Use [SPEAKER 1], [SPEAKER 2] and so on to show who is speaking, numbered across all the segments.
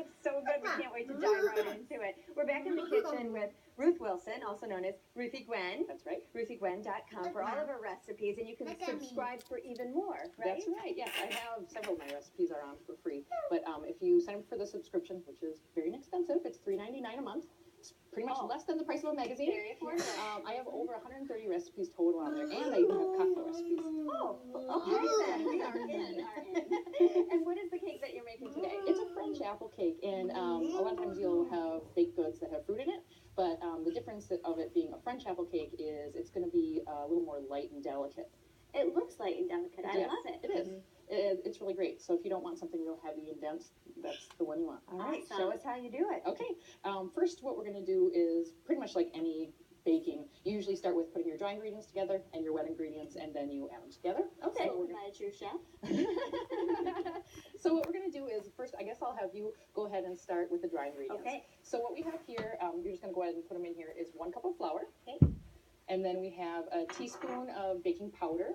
[SPEAKER 1] looks so good. We can't wait to dive right into it. We're back in the kitchen with Ruth Wilson, also known as Ruthie Gwen.
[SPEAKER 2] That's right.
[SPEAKER 1] RuthieGwen.com for all of her recipes, and you can subscribe for even more, right?
[SPEAKER 2] That's right. Yes, I have several of my recipes are on for free. But if you sign up for the subscription, which is very inexpensive, it's $3.99 a month. It's pretty much less than the price of a magazine.
[SPEAKER 1] Very affordable.
[SPEAKER 2] I have over 130 recipes total on there, and I even have cocktail recipes.
[SPEAKER 1] Oh, okay then. We are in. And what is the cake that you're making today?
[SPEAKER 2] It's a French apple cake, and a lot of times you'll have baked goods that have fruit in it. But the difference of it being a French apple cake is it's going to be a little more light and delicate.
[SPEAKER 1] It looks light and delicate. I love it.
[SPEAKER 2] It is. It's really great. So if you don't want something real heavy and dense, that's the one you want.
[SPEAKER 1] All right, show us how you do it.
[SPEAKER 2] Okay. First, what we're going to do is pretty much like any baking. You usually start with putting your dry ingredients together and your wet ingredients, and then you add them together.
[SPEAKER 1] Okay.
[SPEAKER 2] So
[SPEAKER 1] Am I a true chef?
[SPEAKER 2] So what we're going to do is first, I guess I'll have you go ahead and start with the dry ingredients.
[SPEAKER 1] Okay.
[SPEAKER 2] So what we have here, you're just going to go ahead and put them in here, is 1 cup of flour.
[SPEAKER 1] Okay.
[SPEAKER 2] And then we have a teaspoon of baking powder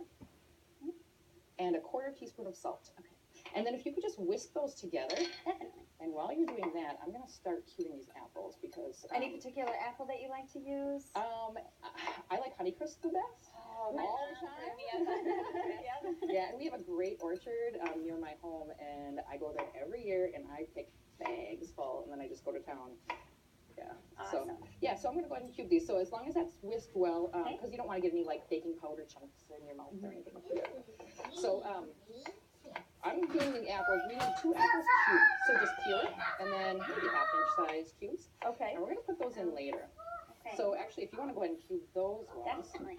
[SPEAKER 2] and a 1/4 teaspoon of salt. Okay. And then if you could just whisk those together.
[SPEAKER 1] Definitely.
[SPEAKER 2] And while you're doing that, I'm going to start curing these apples because...
[SPEAKER 1] Any particular apple that you like to use?
[SPEAKER 2] I like Honeycrisp the best.
[SPEAKER 1] Oh,
[SPEAKER 2] all the time. Yeah, and we have a great orchard near my home, and I go there every year, and I pick bags full, and then I just go to town. Yeah.
[SPEAKER 1] Awesome.
[SPEAKER 2] So I'm going to go ahead and cube these. So as long as that's whisked well, because you don't want to get any like baking powder chunks in your mouth or anything like that. So I'm doing the apples. We need 2 apples cubed. So just peel it, and then maybe 1/2-inch size cubes.
[SPEAKER 1] Okay.
[SPEAKER 2] And we're going to put those in later.
[SPEAKER 1] Okay.
[SPEAKER 2] So actually, if you want to go ahead and cube those ones,
[SPEAKER 1] Definitely.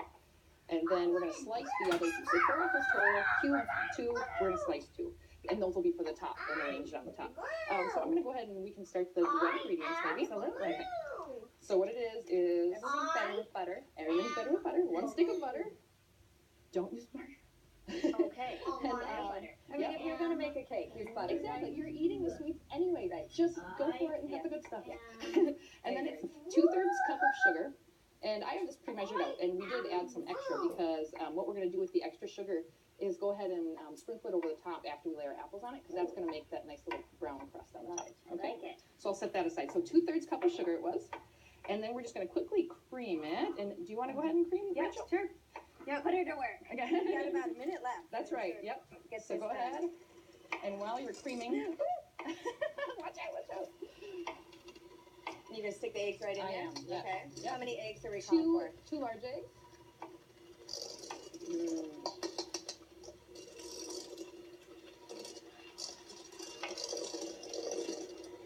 [SPEAKER 2] and then we're going to slice the other 2. So 4 apples total, cube 2, we're going to slice 2. And those will be for the top and arranged on the top. So I'm going to go ahead and we can start the wet ingredients maybe.
[SPEAKER 1] Absolutely.
[SPEAKER 2] Okay. So what it is
[SPEAKER 1] Everything's better with butter.
[SPEAKER 2] everything's better with butter. 1 stick of butter. Don't use butter.
[SPEAKER 1] Okay.
[SPEAKER 2] And,
[SPEAKER 1] Butter. I mean, if you're going to make a cake, use butter.
[SPEAKER 2] Exactly. You're eating the sweets anyway.
[SPEAKER 1] Right.
[SPEAKER 2] Just go for it and have the good stuff. And then it's 2/3 cup of sugar. And I have this pre-measured out, and we did add some extra because what we're going to do with the extra sugar is go ahead and sprinkle it over the top after we lay our apples on it, because that's going to make that nice little brown crust on the side. Okay?
[SPEAKER 1] I like it.
[SPEAKER 2] So I'll set that aside. So 2/3 cup of sugar it was. And then we're just going to quickly cream it. And do you want to go ahead and cream it?
[SPEAKER 1] Yep,
[SPEAKER 2] Rachel?
[SPEAKER 1] sure. Yeah, put her to work.
[SPEAKER 2] Okay.
[SPEAKER 1] We got about a minute left.
[SPEAKER 2] That's right.
[SPEAKER 1] Sure.
[SPEAKER 2] Yep.
[SPEAKER 1] Get
[SPEAKER 2] So
[SPEAKER 1] this
[SPEAKER 2] go
[SPEAKER 1] done.
[SPEAKER 2] ahead. And while you're creaming, watch out.
[SPEAKER 1] You gonna stick the eggs right in
[SPEAKER 2] I
[SPEAKER 1] there?
[SPEAKER 2] am, yeah.
[SPEAKER 1] Okay.
[SPEAKER 2] Yeah.
[SPEAKER 1] How many eggs are we calling for?
[SPEAKER 2] 2 large eggs.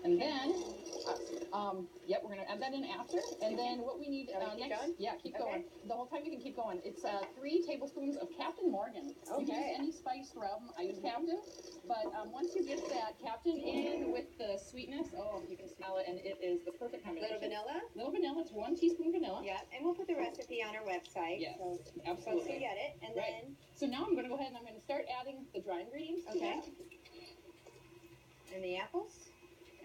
[SPEAKER 2] And then, we're going to add that in after. And then what we need
[SPEAKER 1] Keep
[SPEAKER 2] next,
[SPEAKER 1] going?
[SPEAKER 2] keep
[SPEAKER 1] Okay.
[SPEAKER 2] going. The whole time you can keep going. It's 3 tablespoons of Captain Morgan. You can use
[SPEAKER 1] Okay.
[SPEAKER 2] any spiced rum. I use Captain. But once you get that Captain in with the sweetness, you can smell it, and it is the perfect combination.
[SPEAKER 1] Little vanilla?
[SPEAKER 2] Little vanilla. It's 1 teaspoon vanilla.
[SPEAKER 1] Yeah, and we'll put the recipe on our website.
[SPEAKER 2] Yes,
[SPEAKER 1] So folks
[SPEAKER 2] absolutely.
[SPEAKER 1] can get it. And
[SPEAKER 2] Right.
[SPEAKER 1] then,
[SPEAKER 2] So now I'm going to go ahead and I'm going to start adding the dry ingredients. to
[SPEAKER 1] Okay.
[SPEAKER 2] that.
[SPEAKER 1] and the apples?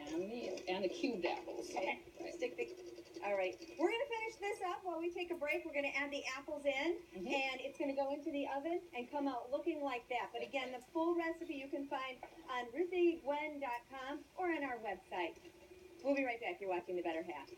[SPEAKER 2] And the cubed apples.
[SPEAKER 1] Okay.
[SPEAKER 2] Right.
[SPEAKER 1] Stick the. All right. We're gonna finish this up while we take a break. We're gonna add the apples in,
[SPEAKER 2] Mhm.
[SPEAKER 1] and it's gonna go into the oven and come out looking like that. But again, the full recipe you can find on RuthieGwen.com or on our website. We'll be right back. You're watching The Better Half.